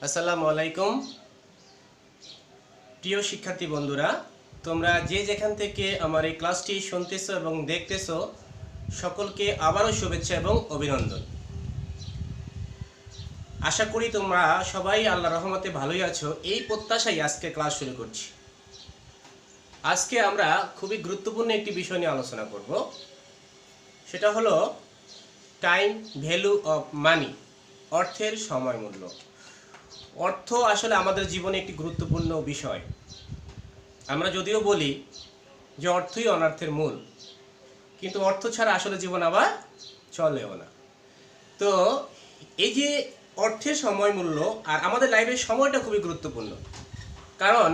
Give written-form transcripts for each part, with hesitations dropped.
আসসালামু আলাইকুম প্রিয় শিক্ষার্থী বন্ধুরা, তোমরা যে যেখান থেকে আমার এই ক্লাসটি শুনতেছো এবং দেখতেছো সকলকে আবারও শুভেচ্ছা এবং অভিনন্দন। আশা করি তোমরা সবাই আল্লাহর রহমতে ভালোই আছো। এই প্রত্যাশায় আজকে ক্লাস শুরু করছি। আজকে আমরা খুবই গুরুত্বপূর্ণ একটি বিষয় নিয়ে আলোচনা করব। সেটা হলো টাইম ভ্যালু অফ মানি, অর্থের সময় মূল্য। অর্থ আসলে আমাদের জীবনে একটি গুরুত্বপূর্ণ বিষয়। আমরা যদিও বলি যে অর্থই অনর্থের মূল, কিন্তু অর্থ ছাড়া আসলে জীবন আবার চলেও না। তো এই যে অর্থের সময় মূল্য আর আমাদের লাইফের সময়টা খুবই গুরুত্বপূর্ণ। কারণ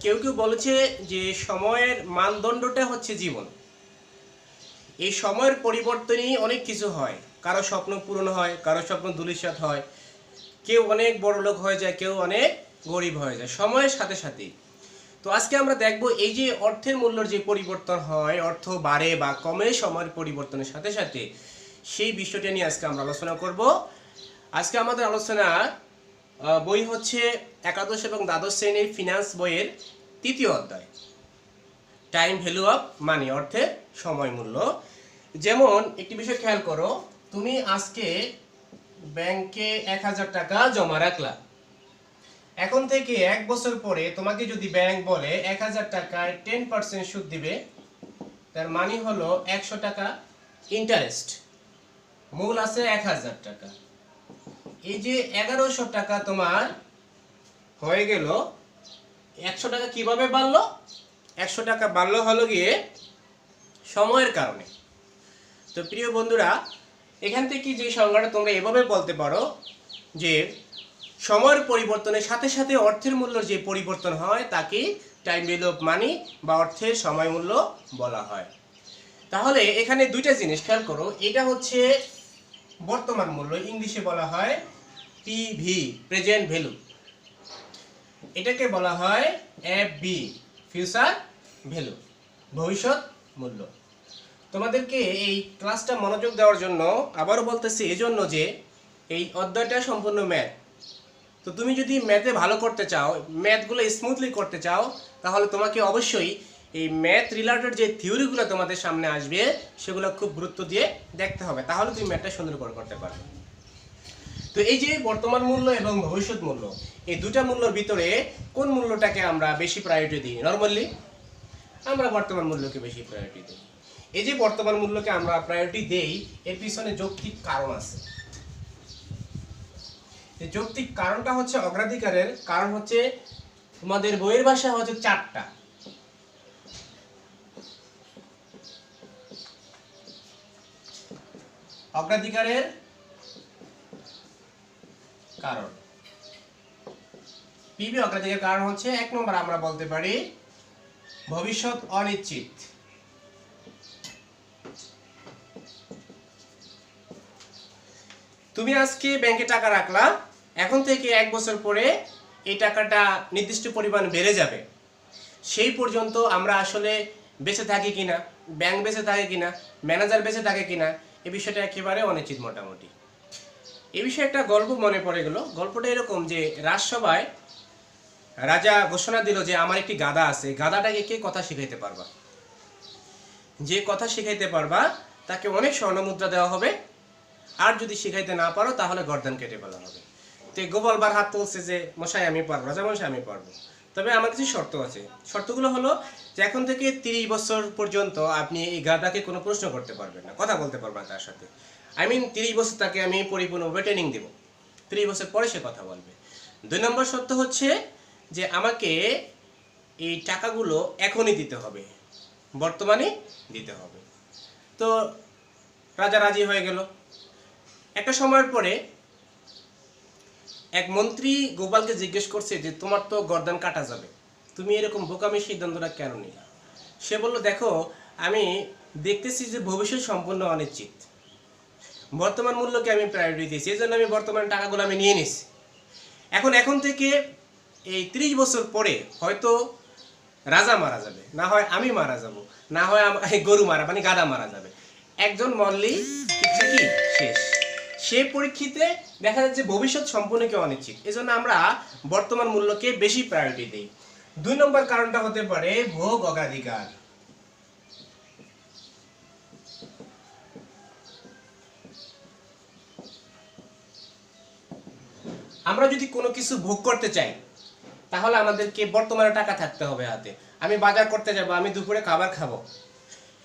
কেউ কেউ বলেছে যে সময়ের মানদণ্ডটা হচ্ছে জীবন। এই সময়ের পরিবর্তনই অনেক কিছু হয়। কারো স্বপ্ন পূরণ হয়, কারো স্বপ্ন ধূলিসাৎ হয়, কেউ অনেক বড় লোক হয়ে যায়, কেউ অনেক গরিব হয়ে যায় সময়ের সাথে সাথে। তো আজকে আমরা দেখব এই যে অর্থের মূল্যের যে পরিবর্তন হয়, অর্থ বাড়ে বা কমে সময়ের পরিবর্তনের সাথে সাথে, সেই বিষয়টা নিয়ে আজকে আমরা আলোচনা করব। আজকে আমাদের আলোচনার বই হচ্ছে একাদশ এবং দ্বাদশ শ্রেণীর ফিনান্স বইয়ের 3য় অধ্যায়, টাইম ভ্যালু অফ মানি, অর্থের সময় মূল্য। যেমন একটি বিষয় খেয়াল করো, তুমি আজকে ব্যাংকে 1000 টাকা জমা রাখলা। এখন থেকে 1 বছর পরে তোমাকে যদি ব্যাংক বলে 1000 টাকায় 10% সুদ দিবে, তার মানে হলো 100 টাকা ইন্টারেস্ট। মূল আছে 1000 টাকা। এই যে 1100 টাকা তোমার হয়ে গেল। 100 টাকা কিভাবে বাড়লো? 100 টাকা বাড়লো হলো গিয়ে সময়ের কারণে। তো প্রিয় বন্ধুরা, এখান থেকে যে সংজ্ঞাটা তোমরা এভাবে বলতে পারো যে সময়ের পরিবর্তনের সাথে সাথে অর্থের মূল্যের যে পরিবর্তন হয় তাকে টাইম ভ্যালু অফ মানি বা অর্থের সময় মূল্য বলা হয়। তাহলে এখানে দুইটা জিনিস খেয়াল করো। এটা হচ্ছে বর্তমান মূল্য, ইংলিশে বলা হয় পিভি, প্রেজেন্ট ভ্যালু। এটাকে বলা হয় এফবি, ফিউচার ভ্যালু, ভবিষ্যৎ মূল্য। তোমাদেরকে এই ক্লাসটা মনোযোগ দেওয়ার জন্য আবারও বলতেছি, এজন্য যে এই অধ্যায়টা সম্পূর্ণ ম্যাথ। তো তুমি যদি ম্যাথে ভালো করতে চাও, ম্যাথগুলো স্মুথলি করতে চাও, তাহলে তোমাকে অবশ্যই এই ম্যাথ রিলেটেড যে থিওরিগুলো তোমাদের সামনে আসবে সেগুলো খুব গুরুত্ব দিয়ে দেখতে হবে, তাহলে তুমি ম্যাথটা সুন্দর করে করতে পারবে। তো এই যে বর্তমান মূল্য এবং ভবিষ্যৎ মূল্য, এই দুটা মূল্যের ভিতরে কোন মূল্যটাকে আমরা বেশি প্রায়োরিটি দিই? নরমালি আমরা বর্তমান মূল্যকে বেশি প্রায়োরিটি দিই। এই যে বর্তমান মূল্যকে আমরা প্রায়োরিটি দেই, এর পিছনে যৌক্তিক কারণ আছে। এই যৌক্তিক কারণটা হচ্ছে অগ্রাধিকারের কারণ হচ্ছে, তোমাদের বইয়ের ভাষা হচ্ছে 4টা। অগ্রাধিকারের কারণ, পিবি অগ্রাধিকার কারণ হচ্ছে 1 নম্বর আমরা বলতে পারি ভবিষ্যৎ অনিশ্চিত। তুমি আজকে ব্যাংকে টাকা রাখলা, এখন থেকে 1 বছর পরে এই টাকাটা নির্দিষ্ট পরিমাণ বেড়ে যাবে। সেই পর্যন্ত আমরা আসলে বেঁচে থাকি কিনা, ব্যাংক বেঁচে থাকে কিনা, ম্যানেজার বেঁচে থাকে কিনা, এই বিষয়টা একেবারে অনিশ্চিত মোটামুটি। এই বিষয়ে একটা গল্প মনে পড়ে গেল। গল্পটা এরকম যে রাজসভায় রাজা ঘোষণা দিল যে আমার একটি গাধা আছে, গাধাটাকে কে কথা শিখাইতে পারবা, যে কথা শিখাইতে পারবা তাকে অনেক স্বর্ণমুদ্রা দেওয়া হবে, আর যদি শিখাইতে না পারো তাহলে গর্দান কেটে ফেলা হবে। তো গোপালবার হাত তুলছে যে মশাই আমি পারবো, রাজা মশাই আমি পারবো, তবে আমার কিছু শর্ত আছে। শর্তগুলো হলো যে এখন থেকে 30 বছর পর্যন্ত আপনি এই গাধাকে কোনো প্রশ্ন করতে পারবেন না, কথা বলতে পারবেন না তার সাথে। 30 বছর তাকে আমি পরিপূর্ণভাবে ট্রেনিং দেবো, 30 বছর পরে সে কথা বলবে। 2 নম্বর শর্ত হচ্ছে যে আমাকে এই টাকাগুলো এখনই দিতে হবে, বর্তমানে দিতে হবে। তো রাজা রাজি হয়ে গেল। একটা সময়ের পরে এক মন্ত্রী গোপালকে জিজ্ঞেস করছে যে তোমার তো গর্দান কাটা যাবে, তুমি এরকম বোকামির সিদ্ধান্তটা কেন নিলে? সে বলল, দেখো আমি দেখতেছি যে ভবিষ্যৎ সম্পূর্ণ অনিশ্চিত, বর্তমান মূল্যকে আমি প্রায়োরিটি দিয়েছি, এই জন্য আমি বর্তমান টাকাগুলো আমি নিয়ে নিছি। এখন থেকে এই 30 বছর পরে হয়তো রাজা মারা যাবে, না হয় আমি মারা যাব, না হয় গরু মারা মানে গাধা মারা যাবে, একজন মরলেই ইচ্ছা কি শেষ। সেই পরিপ্রেক্ষিতে দেখা যাচ্ছে ভবিষ্যৎ সম্পূর্ণকে অনিশ্চিত, এজন্য আমরা বর্তমান মূল্যকে বেশি প্রায়োরিটি দিই। 2 নম্বর কারণটা হতে পারে ভোগ অগ্রাধিকার। আমরা যদি কোনো কিছু ভোগ করতে চাই তাহলে আমাদেরকে বর্তমানে টাকা থাকতে হবে হাতে। আমি বাজার করতে যাব, আমি দুপুরে খাবার খাবো,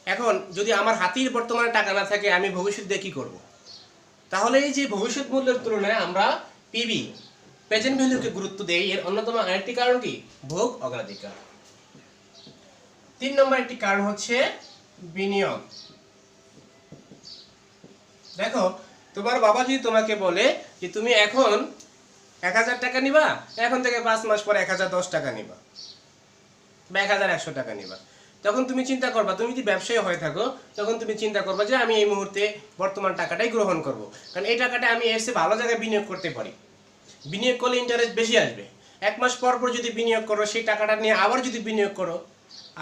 এখন যদি আমার হাতেই বর্তমানে টাকা না থাকে আমি ভবিষ্যতে কি করব? তাহলে এই যে ভবিষ্যৎ মূল্যের তুলনায় আমরা পিবি প্রেজেন্ট ভ্যালুকে গুরুত্ব দেই, এর অন্যতম আরেকটি কারণ কি ভোগ অগ্রাধিকার। 3 নম্বর একটি কারণ হচ্ছে বিনিয়োগ। দেখো, তোমার বাবা যদি তোমাকে বলে যে তুমি এখন 1000 টাকা নিবা, এখন থেকে 5 মাস পরে 1010 টাকা নিবা বা 1100 টাকা নিবা, তখন তুমি চিন্তা করবা, তুমি যদি ব্যবসায়ী হয়ে থাকো তখন তুমি চিন্তা করবা যে আমি এই মুহূর্তে বর্তমান টাকাটাই গ্রহণ করব, কারণ এই টাকাটা আমি এর চেয়ে ভালো জায়গায় বিনিয়োগ করতে পারি। বিনিয়োগ করলে ইন্টারেস্ট বেশি আসবে। 1 মাস পর পর যদি বিনিয়োগ করো, সেই টাকাটা নিয়ে আবার যদি বিনিয়োগ করো,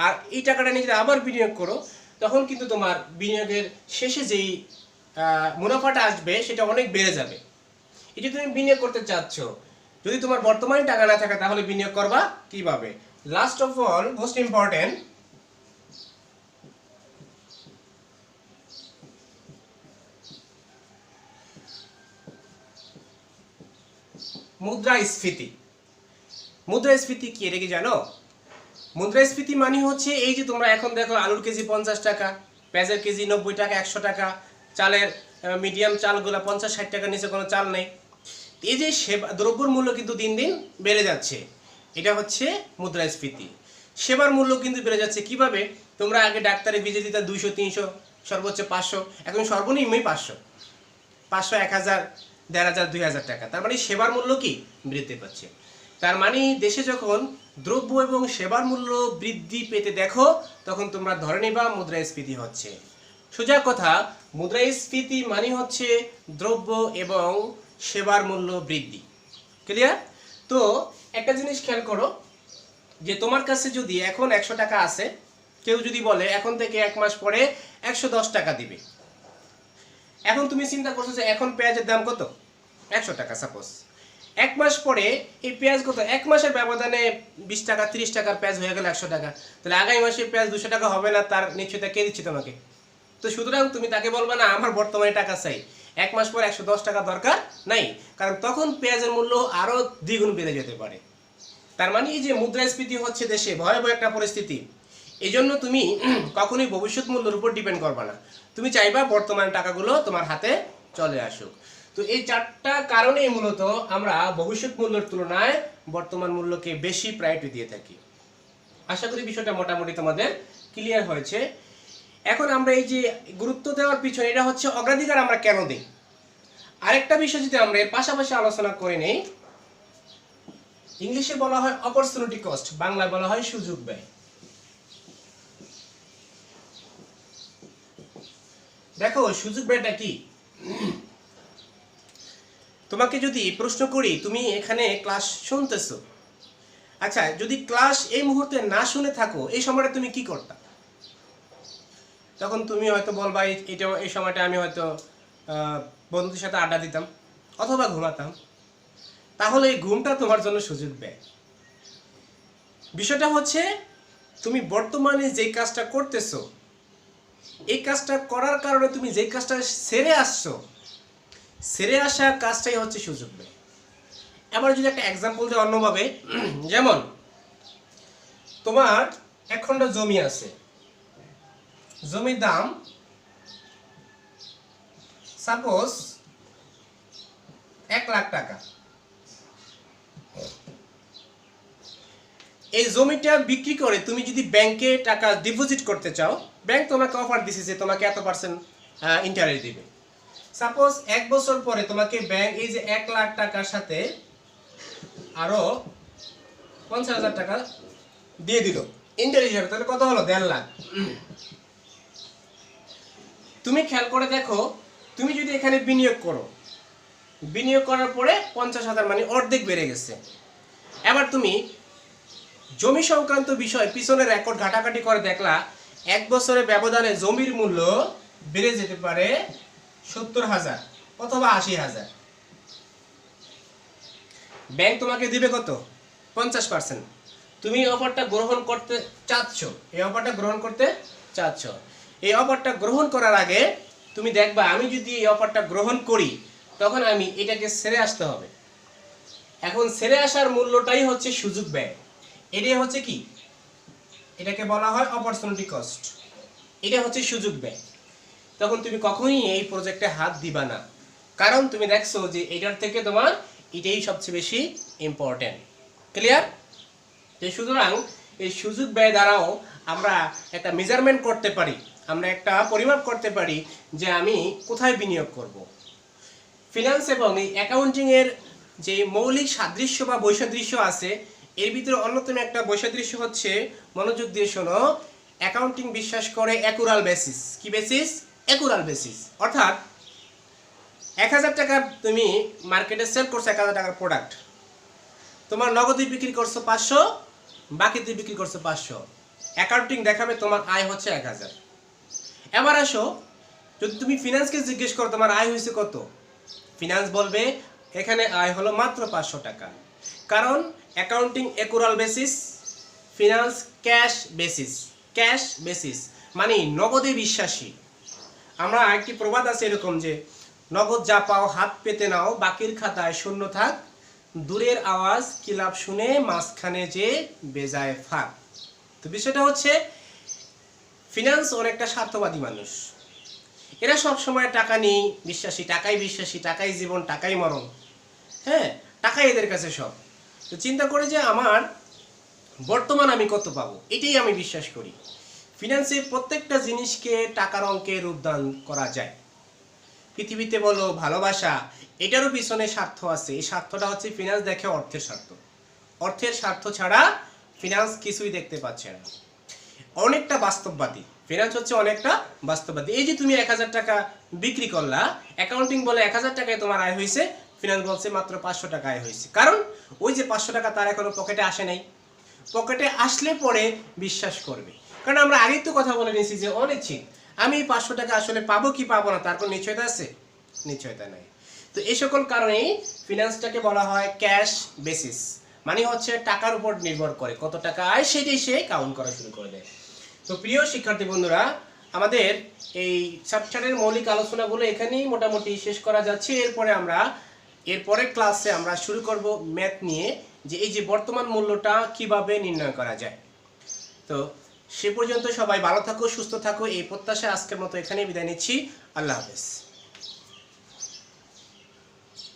আর এই টাকাটা নিয়ে যদি আবার বিনিয়োগ করো, তখন কিন্তু তোমার বিনিয়োগের শেষে যেই মুনাফাটা আসবে সেটা অনেক বেড়ে যাবে। এই যে তুমি বিনিয়োগ করতে চাচ্ছ, যদি তোমার বর্তমানে টাকা না থাকে তাহলে বিনিয়োগ করবা কিভাবে? Last of all, most important, মুদ্রাস্ফীতি। মুদ্রাস্ফীতি কি, এটা কি জানো? মুদ্রাস্ফীতি মানে হচ্ছে এই যে তোমরা এখন দেখো আলুর কেজি 50 টাকা, পেঁয়াজের কেজি 90 টাকা, 100 টাকা, চালের মিডিয়াম চালগুলো 50-60 টাকার নিচে কোনো চাল নেই। এই যে সেবা দ্রব্যের মূল্য কিন্তু দিন দিন বেড়ে যাচ্ছে, এটা হচ্ছে মুদ্রাস্ফীতি। সেবার মূল্য কিন্তু বেড়ে যাচ্ছে কিভাবে? তোমরা আগে ডাক্তারে ভিজিট দিতে 200-300, সর্বোচ্চ 500, এখন সর্বনিম্নই 500, 1000, 1500, 2000 টাকা। তার মানে সেবার মূল্য কি বৃদ্ধি পাচ্ছে। তার মানে দেশে যখন দ্রব্য এবং সেবার মূল্য বৃদ্ধি পেতে দেখো, তখন তোমরা ধরে নিবা মুদ্রাস্ফীতি হচ্ছে। সোজা কথা, মুদ্রাস্ফীতি মানে হচ্ছে দ্রব্য এবং সেবার মূল্য বৃদ্ধি। ক্লিয়ার? তো একটা জিনিস খেয়াল করো, যে তোমার কাছে যদি এখন 100 টাকা আছে, কেউ যদি বলে এখন থেকে 1 মাস পরে 110 টাকা দিবে, এখন তুমি চিন্তা করছো যে এখন পেঁয়াজের দাম কত? 100 টাকা সাপোজ। 1 মাস পরে এই পেঁয়াজ কত? 1 মাসের ব্যবধানে 20 টাকা 30 টাকার পেঁয়াজ হয়ে গেল 100 টাকা, তাহলে আগামী মাসে পেঁয়াজ 200 টাকা হবে না, তার নিশ্চয়তা কে দিচ্ছে তোমাকে? তো সুতরাং তুমি তাকে বলবে না আমার বর্তমানে টাকা চাই, 1 মাস পর 110 টাকা দরকার নাই, কারণ তখন পেঁয়াজের মূল্য আরো দ্বিগুণ বেড়ে যেতে পারে। তার মানে এই যে মুদ্রাস্ফীতি হচ্ছে দেশে ভয়াবহ একটা পরিস্থিতি। এই জন্য তুমি কখনোই ভবিষ্যৎ মূল্যের উপর ডিপেন্ড করবে না, তুমি চাইবা বর্তমান টাকাগুলো তোমার হাতে চলে আসুক। তো এই 4টা কারণেই মূলত আমরা ভবিষ্যৎ মূল্যের তুলনায় বর্তমান মূল্যকে বেশি প্রায়োরিটি দিয়ে থাকি। আশা করি বিষয়টা মোটামুটি তোমাদের ক্লিয়ার হয়েছে। এখন আমরা এই যে গুরুত্ব দেওয়ার পিছনে, এটা হচ্ছে অগ্রাধিকার আমরা কেন দিই। আরেকটা বিষয় যদি আমরা এর পাশাপাশি আলোচনা করে নেই, ইংলিশে বলা হয় অপরচুনিটি কস্ট, বাংলায় বলা হয় সুযোগ ব্যয়। দেখো সুযোগ ব্যয়টা কি, তোমাকে যদি প্রশ্ন করি তুমি এখানে ক্লাস শুনতেছো, আচ্ছা যদি ক্লাস এই মুহূর্তে না শুনে থাকো, এই সময়টা তুমি কি করতা? তখন তুমি হয়তো বলবা এটা এই সময়টা আমি হয়তো বন্ধুদের সাথে আড্ডা দিতাম অথবা ঘুমাতাম। তাহলে এই ঘুমটা তোমার জন্য সুযোগ ব্যয়। বিষয়টা হচ্ছে তুমি বর্তমানে যেই কাজটা করতেছো, এই কাজটা করার কারণে তুমি যেই কাজটা সেরে আসছো, সেরে আসা কাজটাই হচ্ছে সুযোগ ব্যয়। এবার যদি একটা এক্সাম্পল দেয় অন্যভাবে, যেমন তোমার 1 খণ্ড জমি আছে, জমির দাম সাপোজ 1 লাখ টাকা। এই জমিটা বিক্রি করে তুমি যদি ব্যাংকে টাকা ডিপোজিট করতে চাও, ব্যাংক তোমাকে অফার দিছে যে তোমাকে এত % ইন্টারেস্ট দিবে। সাপোজ 1 বছর পরে তোমাকে ব্যাংক এই যে 1 লাখ টাকার সাথে আরো 50,000 টাকা দিয়ে দিল ইন্টারেস্ট হিসাবে, তাহলে কত হলো? 1.5 লাখ। তুমি খেয়াল করে দেখো, তুমি যদি এখানে বিনিয়োগ করো, বিনিয়োগ করার পরে 50,000 মানে অর্ধেক বেড়ে গেছে। এবার তুমি জমি সংক্রান্ত বিষয় পিছনে রেকর্ড ঘাটাঘাটি করে দেখলা 1 বছরের ব্যবধানে জমির মূল্য বেড়ে যেতে পারে 70,000, অথবা ৮০,০০০। ব্যাংক তোমাকে দিবে কত? 50%। তুমি এই অফারটা গ্রহণ করতে চাচ্ছ, এই অফারটা গ্রহণ করতে চাচ্ছ। এই অফারটা গ্রহণ করার আগে তুমি দেখবা আমি যদি এই অফারটা গ্রহণ করি তখন আমি এটাকে ছেড়ে আসতে হবে। এখন ছেড়ে আসার মূল্যটাই হচ্ছে সুযোগ ব্যয়। এটাই হচ্ছে কি, এটাকে বলা হয় অপরচুনিটি কস্ট। এটা হচ্ছে সুযোগ ব্যয়। তখন তুমি কখনোই এই প্রজেক্টে হাত দিবা না, কারণ তুমি দেখছো যে এটার থেকে তোমার এটাই সবচেয়ে বেশি ইম্পর্টেন্ট। ক্লিয়ার? যে সুতরাং এই সুযোগ ব্যয় দ্বারাও আমরা একটা মেজারমেন্ট করতে পারি, আমরা একটা পরিমাপ করতে পারি যে আমি কোথায় বিনিয়োগ করব। ফিনান্স এবং এই অ্যাকাউন্টিংয়ের যে মৌলিক সাদৃশ্য বা বৈসাদৃশ্য আছে, এর ভিতরে অন্যতম একটা বৈসাদৃশ্য হচ্ছে, মনোযোগ দিয়ে শোনো, অ্যাকাউন্টিং বিশ্বাস করে অ্যাকুরাল বেসিস। কি বেসিস? অ্যাকুরাল বেসিস। অর্থাৎ ১,০০০ টাকা তুমি মার্কেটে সেল করছো ১,০০০ টাকার প্রোডাক্ট, তোমার নগদে বিক্রি করছো ৫০০, বাকিতে বিক্রি করছো ৫০০। অ্যাকাউন্টিং দেখাবে তোমার আয় হচ্ছে ১,০০০। এবার আসো, যদি তুমি ফিনান্সকে জিজ্ঞেস করো তোমার আয় হয়েছে কত, ফিনান্স বলবে এখানে আয় হলো মাত্র ৫০০ টাকা। কারণ accounting accrual basis, finance cash basis. Cash basis মানে নগদে বিশ্বাসী। আমরা একটি প্রবাদ আছে এরকম যে, নগদ যা পাও হাত পেতে নাও, বাকির খাতায় শূন্য থাক, দূরের আওয়াজ কিলাপ শুনে মাঝখানে যে বেজায় ফাঁক। তো বিষয়টা হচ্ছে ফিনান্স অনেকটা স্বার্থবাদী মানুষ। এরা সব সময় টাকা নিয়ে বিশ্বাসী, টাকাই বিশ্বাসী, টাকাই জীবন, টাকাই মরণ। হ্যাঁ, টাকাই এদের কাছে সব। তো চিন্তা করে যে আমার বর্তমান আমি কত পাবো, এটাই আমি বিশ্বাস করি। ফিনান্সে প্রত্যেকটা জিনিসকে টাকার অঙ্কে রূপদান করা যায়। পৃথিবীতে বলো ভালোবাসা, এটারও পিছনে স্বার্থ আছে। এই স্বার্থটা হচ্ছে ফিনান্স দেখে অর্থের স্বার্থ। অর্থের স্বার্থ ছাড়া ফিনান্স কিছুই দেখতে পাচ্ছে না। অনেকটা বাস্তববাদী ফিনান্স হচ্ছে, অনেকটা বাস্তববাদী। এই যে তুমি ১,০০০ টাকা বিক্রি করলা, অ্যাকাউন্টিং বলে ১,০০০ টাকায় তোমার আয় হয়েছে, ফিনান্স বলছে মাত্র ৫০০ টাকা আয় হয়েছে। কারণ ওই যে ৫০০ টাকা তার এখনো পকেটে আসে নাই। পকেটে আসলে পরে বিশ্বাস করবে। কারণ আমরা আগেই তো কথা বলে নিয়েছি যে অনিশ্চিত, আমি এই ৫০০ টাকা আসলে পাবো কি পাবো না তার কোনো নিশ্চয়তা আছে? নিশ্চয়তা নাই। তো এই সকল কারণেই ফিনান্সটাকে বলা হয় ক্যাশ বেসিস। মানে হচ্ছে টাকার উপর নির্ভর করে, কত টাকা আয় সেটাই সে কাউন্ট করা শুরু করে দেয়। তো প্রিয় শিক্ষার্থী বন্ধুরা, আমাদের এই চ্যাপ্টারের মৌলিক আলোচনাগুলো এখানেই মোটামুটি শেষ করা যাচ্ছে। এরপরের ক্লাসে আমরা শুরু করব ম্যাথ নিয়ে, যে এই যে বর্তমান মূল্যটা কিভাবে নির্ণয় করা যায়। তো সে পর্যন্ত সবাই ভালো থাকো, সুস্থ থাকো, এই প্রত্যাশায় আজকের মতো এখানেই বিদায় নিচ্ছি। আল্লাহ হাফেজ।